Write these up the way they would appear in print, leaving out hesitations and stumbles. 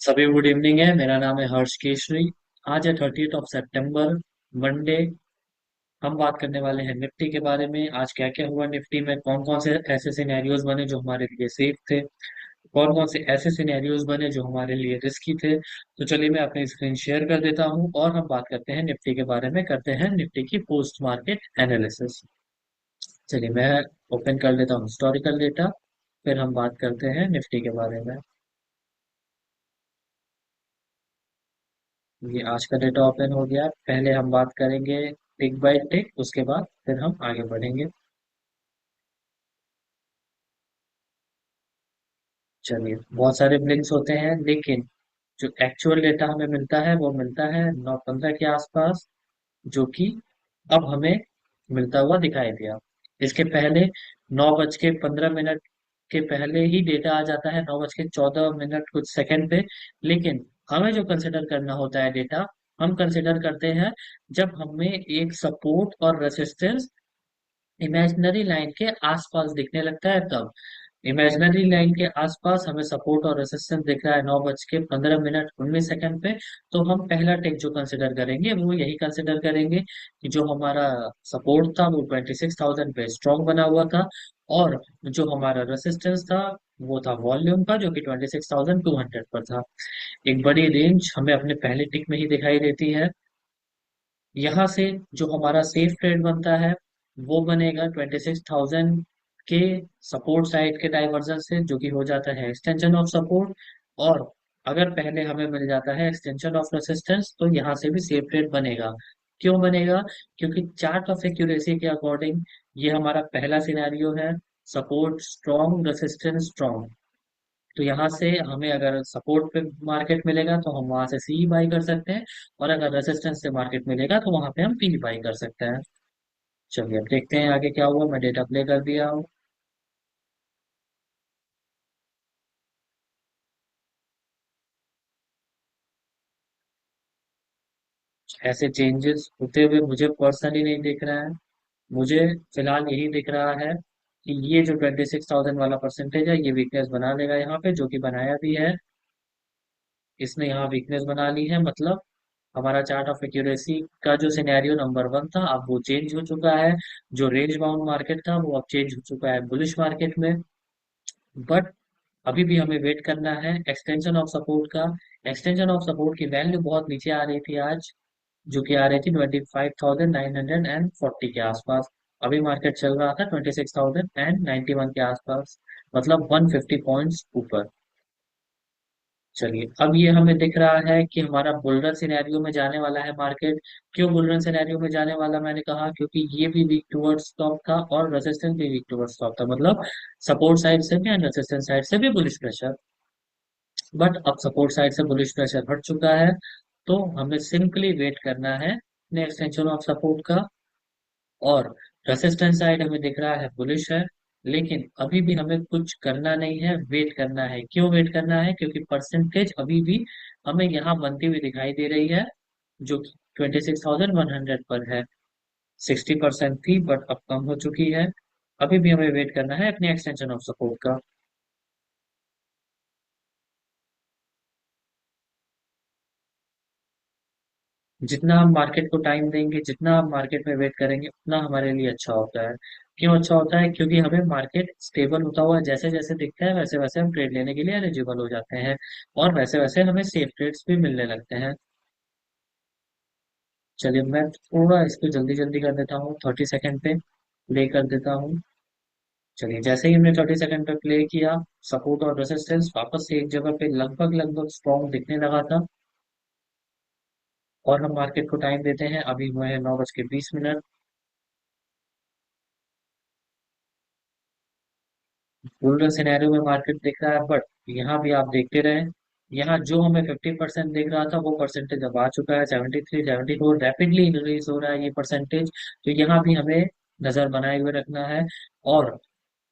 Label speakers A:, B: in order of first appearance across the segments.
A: सभी good evening है। मेरा नाम है हर्ष केशरी। आज है 30 सितंबर, मंडे। हम बात करने वाले हैं निफ्टी के बारे में। आज क्या क्या हुआ निफ्टी में, कौन कौन से ऐसे सिनेरियोज बने जो हमारे लिए सेफ थे, कौन कौन से ऐसे सिनेरियोज बने जो हमारे लिए रिस्की थे। तो चलिए मैं अपनी स्क्रीन शेयर कर देता हूं और हम बात करते हैं निफ्टी के बारे में, करते हैं निफ्टी की पोस्ट मार्केट एनालिसिस। चलिए मैं ओपन कर लेता हूँ हिस्टोरिकल डेटा, फिर हम बात करते हैं निफ्टी के बारे में। ये आज का डेटा ओपन हो गया। पहले हम बात करेंगे टिक बाय टिक, उसके बाद फिर हम आगे बढ़ेंगे। चलिए, बहुत सारे ब्लिंक्स होते हैं लेकिन जो एक्चुअल डेटा हमें मिलता है वो मिलता है 9:15 के आसपास, जो कि अब हमें मिलता हुआ दिखाई दिया। इसके पहले 9:15 के पहले ही डेटा आ जाता है, 9:14 कुछ सेकंड पे। लेकिन हमें जो कंसिडर करना होता है डेटा, हम कंसिडर करते हैं जब हमें एक सपोर्ट और रेसिस्टेंस इमेजिनरी लाइन के आसपास दिखने लगता है तब। इमेजिनरी लाइन के आसपास हमें सपोर्ट और रेसिस्टेंस दिख रहा है 9:15 19 पे। तो हम पहला टेक जो कंसिडर करेंगे वो यही कंसिडर करेंगे कि जो हमारा सपोर्ट था वो 26,000 पे स्ट्रॉन्ग बना हुआ था, और जो हमारा रेसिस्टेंस था वो था वॉल्यूम का, जो कि 26,200 पर था। एक बड़ी रेंज हमें अपने पहले टिक में ही दिखाई देती है। यहाँ से जो हमारा सेफ ट्रेड बनता है वो बनेगा 26,000 के सपोर्ट साइड के डाइवर्जन से, जो कि हो जाता है एक्सटेंशन ऑफ सपोर्ट। और अगर पहले हमें मिल जाता है एक्सटेंशन ऑफ रेसिस्टेंस तो यहाँ से भी सेफ ट्रेड बनेगा। क्यों बनेगा? क्योंकि चार्ट ऑफ एक्यूरेसी के अकॉर्डिंग ये हमारा पहला सिनेरियो है, सपोर्ट स्ट्रॉन्ग रेसिस्टेंस स्ट्रॉन्ग। तो यहाँ से हमें अगर सपोर्ट पे मार्केट मिलेगा तो हम वहां से सी बाई कर सकते हैं, और अगर रेजिस्टेंस से मार्केट मिलेगा तो वहां पे हम पी बाई कर सकते हैं। चलिए अब देखते हैं आगे क्या हुआ। मैं डेटा प्ले कर दिया हूँ। ऐसे चेंजेस होते हुए मुझे पर्सनली नहीं दिख रहा है। मुझे फिलहाल यही दिख रहा है कि ये जो 26,000 वाला परसेंटेज है ये वीकनेस बना लेगा यहाँ पे, जो कि बनाया भी है। इसने यहाँ वीकनेस बना ली है, मतलब हमारा चार्ट ऑफ एक्यूरेसी का जो सिनेरियो नंबर वन था अब वो चेंज हो चुका है। जो रेंज बाउंड मार्केट था वो अब चेंज हो चुका है बुलिश मार्केट में। बट अभी भी हमें वेट करना है एक्सटेंशन ऑफ सपोर्ट का। एक्सटेंशन ऑफ सपोर्ट की वैल्यू बहुत नीचे आ रही थी आज, जो कि आ रही थी 25,940 के आसपास। अभी मार्केट चल रहा था 26,091 के आसपास, मतलब 150 पॉइंट्स ऊपर। चलिए अब ये हमें दिख रहा है कि हमारा बुलरन सिनेरियो में जाने वाला है मार्केट। क्यों बुलरन सिनेरियो में जाने वाला, मैंने कहा क्योंकि ये भी वीक टुवर्ड्स टॉप था और रेजिस्टेंस भी वीक टुवर्ड्स टॉप था, मतलब सपोर्ट साइड से भी एंड रेजिस्टेंस साइड से भी बुलिश प्रेशर। बट अब सपोर्ट साइड से बुलिश प्रेशर हट चुका है, तो हमें सिंपली वेट करना है एक्सटेंशन ऑफ सपोर्ट का। और रेसिस्टेंस साइड हमें दिख रहा है बुलिश है, लेकिन अभी भी हमें कुछ करना नहीं है, वेट करना है। क्यों वेट करना है? क्योंकि परसेंटेज अभी भी हमें यहाँ बनती हुई दिखाई दे रही है, जो कि 26,100 पर है। 60% थी बट अब कम हो चुकी है। अभी भी हमें वेट करना है अपने एक्सटेंशन ऑफ सपोर्ट का। जितना हम मार्केट को टाइम देंगे, जितना हम मार्केट में वेट करेंगे, उतना हमारे लिए अच्छा होता है। क्यों अच्छा होता है? क्योंकि हमें मार्केट स्टेबल होता हुआ जैसे जैसे दिखता है वैसे वैसे हम ट्रेड लेने के लिए एलिजिबल हो जाते हैं, और वैसे वैसे हमें सेफ ट्रेड्स भी मिलने लगते हैं। चलिए मैं थोड़ा इसको जल्दी जल्दी कर देता हूँ, 30 सेकेंड पे प्ले कर देता हूँ। चलिए जैसे ही हमने 30 सेकेंड पे प्ले किया, सपोर्ट और रेसिस्टेंस वापस से एक जगह पे लगभग लगभग स्ट्रॉन्ग दिखने लगा था। और हम मार्केट को टाइम देते हैं, अभी हुए हैं 9:20। रूरल सिनेरियो में मार्केट दिख रहा है, बट यहाँ भी आप देखते रहे, यहाँ जो हमें 50% दिख रहा था वो परसेंटेज अब आ चुका है 73 74। रैपिडली इंक्रीज हो रहा है ये परसेंटेज। तो यहाँ भी हमें नजर बनाए हुए रखना है। और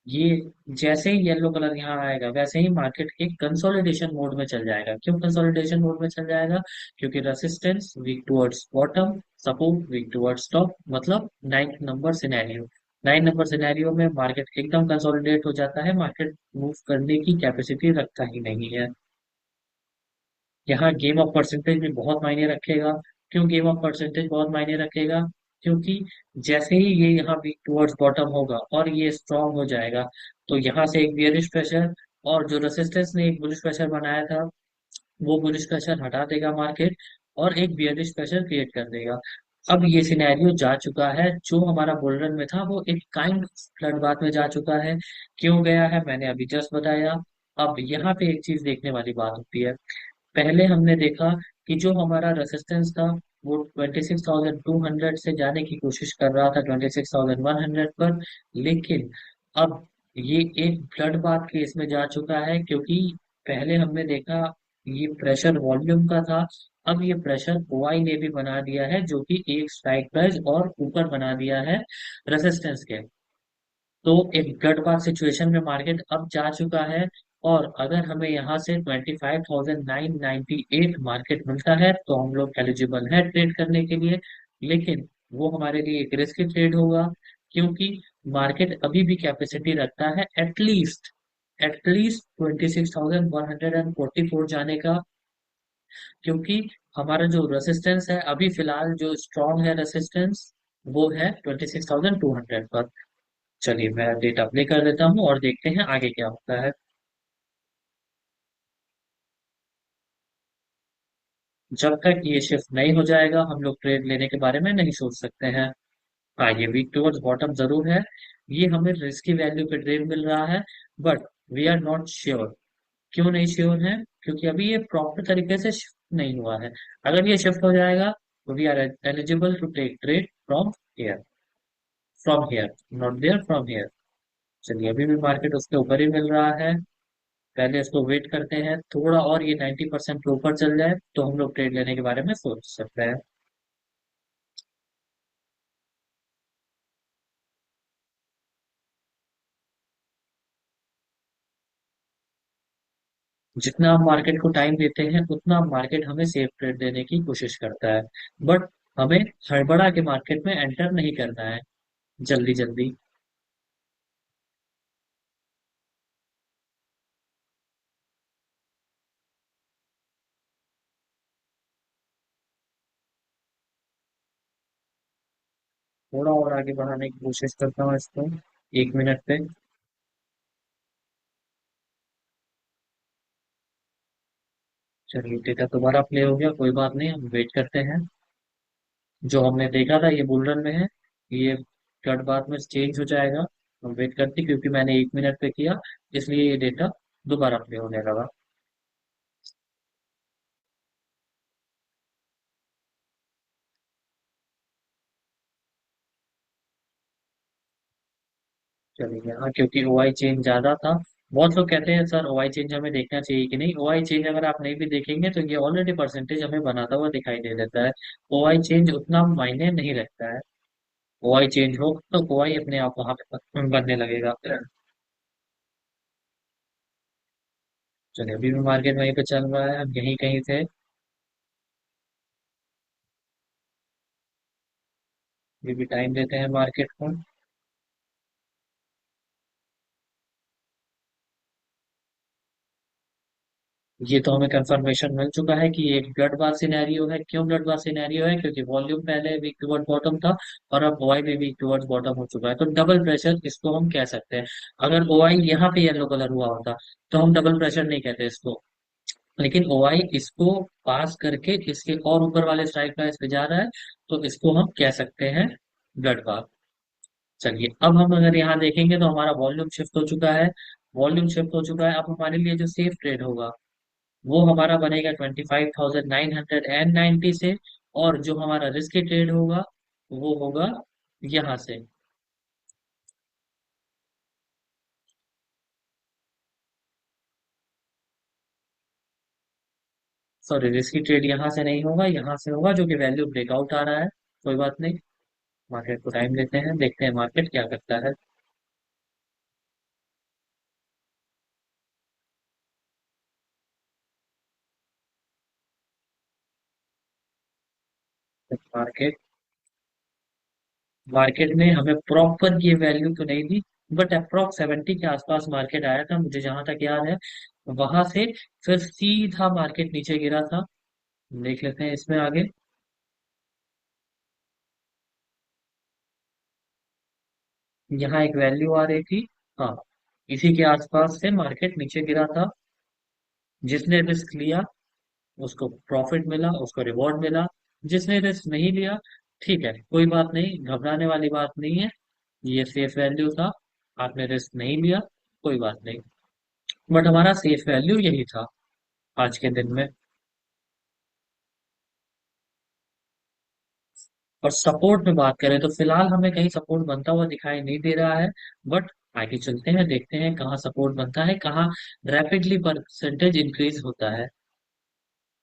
A: ये जैसे ही येलो कलर यहाँ आएगा वैसे ही मार्केट एक कंसोलिडेशन मोड में चल जाएगा। क्यों कंसोलिडेशन मोड में चल जाएगा? क्योंकि resistance weak towards bottom, support weak towards top, मतलब 9 नंबर सिनेरियो। 9 नंबर सिनेरियो में मार्केट एकदम कंसोलिडेट हो जाता है, मार्केट मूव करने की कैपेसिटी रखता ही नहीं है। यहाँ गेम ऑफ परसेंटेज भी बहुत मायने रखेगा। क्यों गेम ऑफ परसेंटेज बहुत मायने रखेगा? क्योंकि जैसे ही ये यहाँ वीक टुवर्ड्स बॉटम होगा और ये स्ट्रांग हो जाएगा, तो यहाँ से एक बियरिश प्रेशर, और जो रेसिस्टेंस ने एक बुलिश प्रेशर बनाया था, वो बुलिश प्रेशर हटा देगा मार्केट, और एक बियरिश प्रेशर क्रिएट कर देगा। अब ये सिनेरियो जा चुका है, जो हमारा बुलरन में था वो एक काइंड फ्लड बात में जा चुका है। क्यों गया है, मैंने अभी जस्ट बताया। अब यहाँ पे एक चीज देखने वाली बात होती है। पहले हमने देखा कि जो हमारा रेसिस्टेंस था वो 26,200 से जाने की कोशिश कर रहा था 26,100 पर। लेकिन अब ये एक ब्लड बाथ केस में जा चुका है, क्योंकि पहले हमने देखा ये प्रेशर वॉल्यूम का था। अब ये प्रेशर ओआई ने भी बना दिया है, जो कि एक स्ट्राइक प्राइस और ऊपर बना दिया है रेसिस्टेंस के। तो एक ब्लड बाथ सिचुएशन में मार्केट अब जा चुका है। और अगर हमें यहाँ से 25,998 मार्केट मिलता है तो हम लोग एलिजिबल है ट्रेड करने के लिए। लेकिन वो हमारे लिए एक रिस्की ट्रेड होगा, क्योंकि मार्केट अभी भी कैपेसिटी रखता है एटलीस्ट एटलीस्ट 26,144 जाने का। क्योंकि हमारा जो रेसिस्टेंस है अभी फिलहाल, जो स्ट्रॉन्ग है रेसिस्टेंस, वो है 26,200 पर। चलिए मैं डेटा प्ले कर देता हूँ और देखते हैं आगे क्या होता है। जब तक ये शिफ्ट नहीं हो जाएगा हम लोग ट्रेड लेने के बारे में नहीं सोच सकते हैं। हाँ, ये वीक टुवर्ड्स बॉटम जरूर है। ये हमें रिस्की वैल्यू पे ट्रेड मिल रहा है, but we are not sure. क्यों नहीं श्योर है? क्योंकि अभी ये प्रॉपर तरीके से शिफ्ट नहीं हुआ है। अगर ये शिफ्ट हो जाएगा तो we are eligible to take trade from here, not there, from here. चलिए, अभी भी मार्केट उसके ऊपर ही मिल रहा है। पहले इसको वेट करते हैं, थोड़ा और ये 90% के ऊपर चल जाए तो हम लोग ट्रेड लेने के बारे में सोच सकते हैं। जितना हम मार्केट को टाइम देते हैं उतना मार्केट हमें सेफ ट्रेड देने की कोशिश करता है। बट हमें हड़बड़ा के मार्केट में एंटर नहीं करना है जल्दी जल्दी। थोड़ा और आगे बढ़ाने की कोशिश करता हूँ इसको 1 मिनट पे। चलिए, डेटा दोबारा प्ले हो गया, कोई बात नहीं, हम वेट करते हैं। जो हमने देखा था ये बुल रन में है, ये कट बाद में चेंज हो जाएगा। हम वेट करते, क्योंकि मैंने 1 मिनट पे किया, इसलिए ये डेटा दोबारा प्ले होने लगा। चलिए, हाँ, क्योंकि ओआई चेंज ज्यादा था। बहुत लोग कहते हैं सर ओआई चेंज हमें देखना चाहिए कि नहीं। ओआई चेंज अगर आप नहीं भी देखेंगे तो ये ऑलरेडी परसेंटेज हमें बनाता हुआ दिखाई दे देता है। ओआई चेंज उतना मायने नहीं रखता है। ओआई चेंज हो तो ओआई अपने आप वहां पे बनने लगेगा। चलिए, अभी भी मार्केट वहीं पे चल रहा है, हम यहीं कहीं थे। अभी भी टाइम देते हैं मार्केट को। ये तो हमें कंफर्मेशन मिल चुका है कि ये एक ब्लड बाथ सिनेरियो है। क्यों ब्लड बाथ सिनेरियो है? क्योंकि वॉल्यूम पहले वीक टुवर्ड बॉटम था और अब ओआई भी वीक टुवर्ड्स बॉटम हो चुका है, तो डबल प्रेशर इसको हम कह सकते हैं। अगर ओआई यहाँ पे येलो कलर हुआ होता तो हम डबल प्रेशर नहीं कहते इसको। लेकिन ओआई इसको पास करके इसके और ऊपर वाले स्ट्राइक प्राइस पे जा रहा है, तो इसको हम कह सकते हैं ब्लड बाथ। चलिए, अब हम अगर यहाँ देखेंगे तो हमारा वॉल्यूम शिफ्ट हो चुका है। वॉल्यूम शिफ्ट हो चुका है, अब हमारे लिए जो सेफ ट्रेड होगा वो हमारा बनेगा 25,990 से। और जो हमारा रिस्की ट्रेड होगा वो होगा यहाँ से। सॉरी, रिस्की ट्रेड यहाँ से नहीं होगा, यहाँ से होगा, जो कि वैल्यू ब्रेकआउट आ रहा है। कोई बात नहीं, मार्केट को टाइम देते हैं, देखते हैं मार्केट क्या करता है। मार्केट मार्केट ने हमें प्रॉपर ये वैल्यू तो नहीं दी, बट अप्रोक्स 70 के आसपास मार्केट आया था, मुझे जहां तक याद है। वहां से फिर सीधा मार्केट नीचे गिरा था। देख लेते हैं इसमें आगे। यहाँ एक वैल्यू आ रही थी। हाँ, इसी के आसपास से मार्केट नीचे गिरा था। जिसने रिस्क लिया उसको प्रॉफिट मिला, उसको रिवॉर्ड मिला। जिसने रिस्क नहीं लिया, ठीक है, कोई बात नहीं, घबराने वाली बात नहीं है। ये सेफ वैल्यू था, आपने रिस्क नहीं लिया, कोई बात नहीं। बट हमारा सेफ वैल्यू यही था आज के दिन में। और सपोर्ट में बात करें तो फिलहाल हमें कहीं सपोर्ट बनता हुआ दिखाई नहीं दे रहा है। बट आगे चलते हैं, देखते हैं कहाँ सपोर्ट बनता है, कहाँ रैपिडली परसेंटेज इंक्रीज होता है।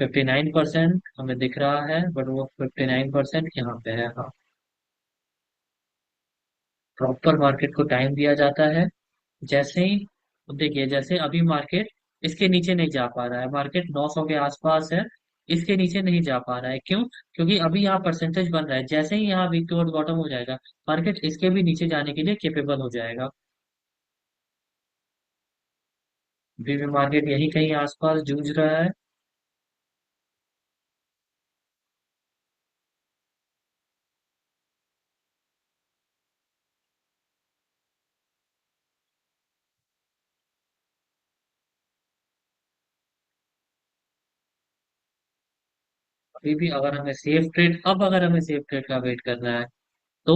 A: 59% हमें दिख रहा है, बट वो 59% यहाँ पे है। हाँ, प्रॉपर मार्केट को टाइम दिया जाता है। जैसे ही, अब देखिए, जैसे अभी मार्केट इसके नीचे नहीं जा पा रहा है, मार्केट 900 के आसपास है, इसके नीचे नहीं जा पा रहा है। क्यों? क्योंकि अभी यहाँ परसेंटेज बन रहा है। जैसे ही यहाँ वीक टुवर्ड बॉटम हो जाएगा, मार्केट इसके भी नीचे जाने के लिए केपेबल हो जाएगा। अभी भी मार्केट यही कहीं आसपास जूझ रहा है। अभी भी अगर हमें सेफ ट्रेड, अब अगर हमें सेफ ट्रेड का वेट करना है तो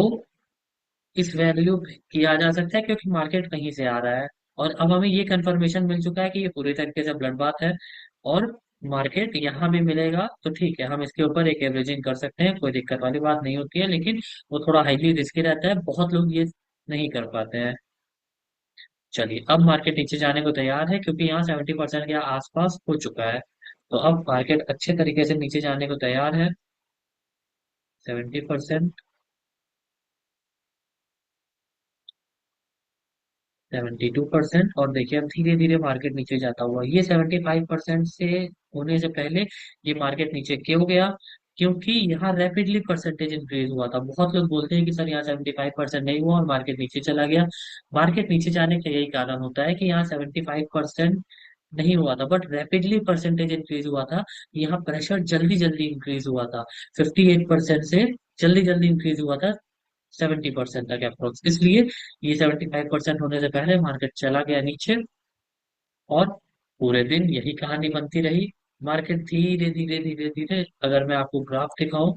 A: इस वैल्यू किया जा सकता है, क्योंकि मार्केट कहीं से आ रहा है। और अब हमें ये कंफर्मेशन मिल चुका है कि ये पूरी तरीके से ब्लड बात है। और मार्केट यहाँ भी मिलेगा तो ठीक है, हम इसके ऊपर एक एवरेजिंग कर सकते हैं, कोई दिक्कत वाली बात नहीं होती है। लेकिन वो थोड़ा हाईली रिस्की रहता है, बहुत लोग ये नहीं कर पाते हैं। चलिए, अब मार्केट नीचे जाने को तैयार है, क्योंकि यहाँ 70% के आसपास हो चुका है। तो अब मार्केट अच्छे तरीके से नीचे जाने को तैयार है। 70%, 72%। और देखिए, अब धीरे धीरे मार्केट नीचे जाता हुआ, ये 75% से होने से पहले ये मार्केट नीचे क्यों गया? क्योंकि यहाँ रैपिडली परसेंटेज इंक्रीज हुआ था। बहुत लोग बोलते हैं कि सर यहाँ 75% नहीं हुआ और मार्केट नीचे चला गया। मार्केट नीचे जाने का यही कारण होता है कि यहाँ 75% नहीं हुआ था, बट रैपिडली परसेंटेज इंक्रीज हुआ था। यहाँ प्रेशर जल्दी जल्दी इंक्रीज हुआ था, 58% से जल्दी जल्दी इंक्रीज हुआ था 70% तक अप्रोक्स। इसलिए ये 75% होने से पहले मार्केट चला गया नीचे। और पूरे दिन यही कहानी बनती रही। मार्केट धीरे धीरे धीरे धीरे, अगर मैं आपको ग्राफ दिखाऊं,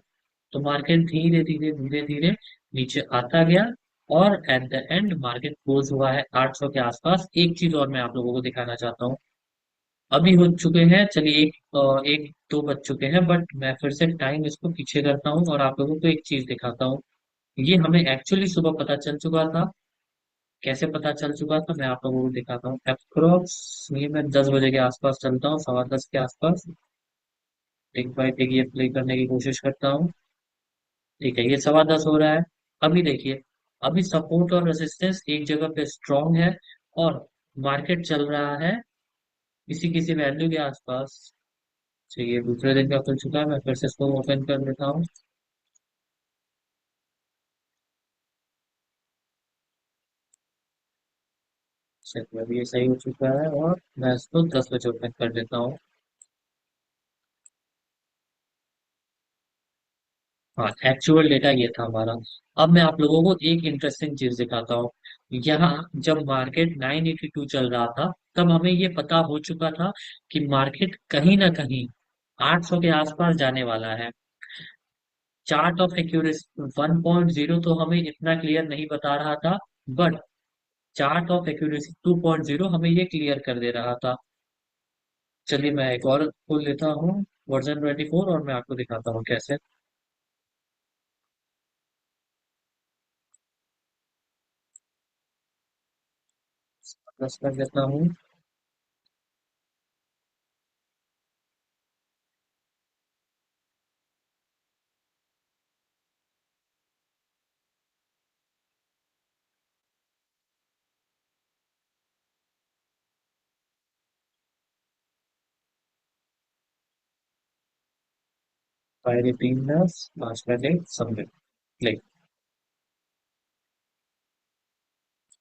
A: तो मार्केट धीरे धीरे धीरे धीरे नीचे आता गया। और at the end market close हुआ है 800 के आसपास। एक चीज और मैं आप लोगों को दिखाना चाहता हूँ। अभी हो चुके हैं, चलिए एक दो बज चुके हैं, बट मैं फिर से टाइम इसको पीछे करता हूँ और आप लोगों को एक चीज दिखाता हूँ। ये हमें एक्चुअली सुबह पता चल चुका था। कैसे पता चल चुका था, मैं आप लोगों को दिखाता हूँ। अप्रोक्स ये मैं 10 बजे के आसपास चलता हूँ, 10:15 के आसपास। टिक बाय टिक ये प्ले करने की कोशिश करता हूँ। ठीक है, ये 10:15 हो रहा है। अभी देखिए, अभी सपोर्ट और रेजिस्टेंस एक जगह पे स्ट्रांग है। और मार्केट चल रहा है किसी किसी वैल्यू के आसपास। चलिए, दूसरे दिन का खुल चुका है, मैं फिर से इसको ओपन कर देता हूँ। चलिए, अभी ये सही हो चुका है और मैं इसको 10 बजे ओपन कर देता हूँ। हाँ, एक्चुअल डेटा ये था हमारा। अब मैं आप लोगों को एक इंटरेस्टिंग चीज दिखाता हूँ। यहाँ जब मार्केट 982 चल रहा था, तब हमें ये पता हो चुका था कि मार्केट कहीं ना कहीं 800 के आसपास जाने वाला है। चार्ट ऑफ एक्यूरेसी 1.0 तो हमें इतना क्लियर नहीं बता रहा था, बट चार्ट ऑफ एक्यूरेसी 2.0 हमें ये क्लियर कर दे रहा था। चलिए, मैं एक और खोल लेता हूँ, वर्जन 24, और मैं आपको दिखाता हूँ कैसे। प्लस कर देता हूँ। 5 5 सबमिट क्लिक।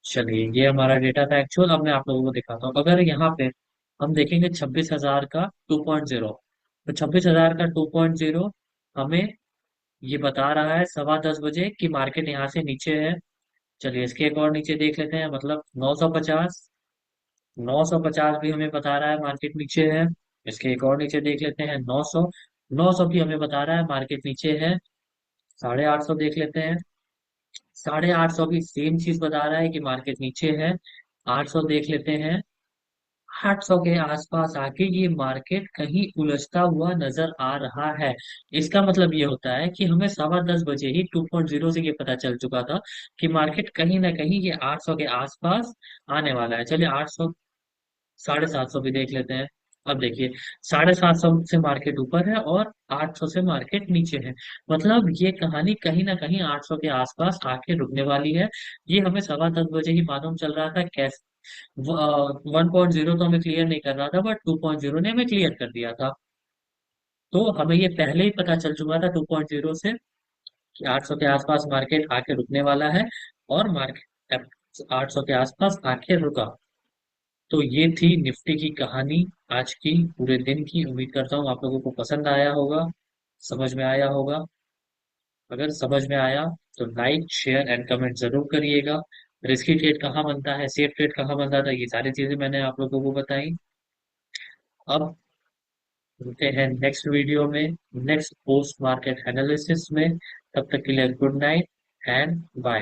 A: चलिए, ये हमारा डेटा था एक्चुअल। अब मैं आप लोगों को दिखाता हूँ, अगर यहाँ पे हम देखेंगे 26,000 का 2.0। तो 26,000 का 2.0 हमें ये बता रहा है 10:15 बजे कि मार्केट यहाँ से नीचे है। चलिए इसके एक और नीचे देख लेते हैं, मतलब 950। 950 भी हमें बता रहा है मार्केट नीचे है। इसके एक और नीचे देख लेते हैं 900। 900 भी हमें बता रहा है मार्केट नीचे है। 850 देख लेते हैं। 850 भी सेम चीज बता रहा है कि मार्केट नीचे है। 800 देख लेते हैं। 800 के आसपास आके ये मार्केट कहीं उलझता हुआ नजर आ रहा है। इसका मतलब ये होता है कि हमें 10:15 बजे ही 2.0 से ये पता चल चुका था कि मार्केट कहीं ना कहीं ये 800 के आसपास आने वाला है। चलिए 800, 750 भी देख लेते हैं। अब देखिए 750 से मार्केट ऊपर है और 800 से मार्केट नीचे है। मतलब ये कहानी कहीं ना कहीं 800 के आसपास आके रुकने वाली है। ये हमें 10:15 बजे ही मालूम चल रहा था। कैसे 1.0 तो हमें क्लियर नहीं कर रहा था, बट 2.0 ने हमें क्लियर कर दिया था। तो हमें ये पहले ही पता चल चुका था 2.0 से कि 800 के आसपास मार्केट आके रुकने वाला है। और मार्केट 800 के आसपास आके रुका। तो ये थी निफ्टी की कहानी आज की, पूरे दिन की। उम्मीद करता हूँ आप लोगों को पसंद आया होगा, समझ में आया होगा। अगर समझ में आया तो लाइक शेयर एंड कमेंट जरूर करिएगा। रिस्की ट्रेड कहाँ बनता है, सेफ ट्रेड कहाँ बनता था, ये सारी चीजें मैंने आप लोगों को बताई। अब मिलते हैं नेक्स्ट वीडियो में, नेक्स्ट पोस्ट मार्केट एनालिसिस में। तब तक के लिए गुड नाइट एंड बाय।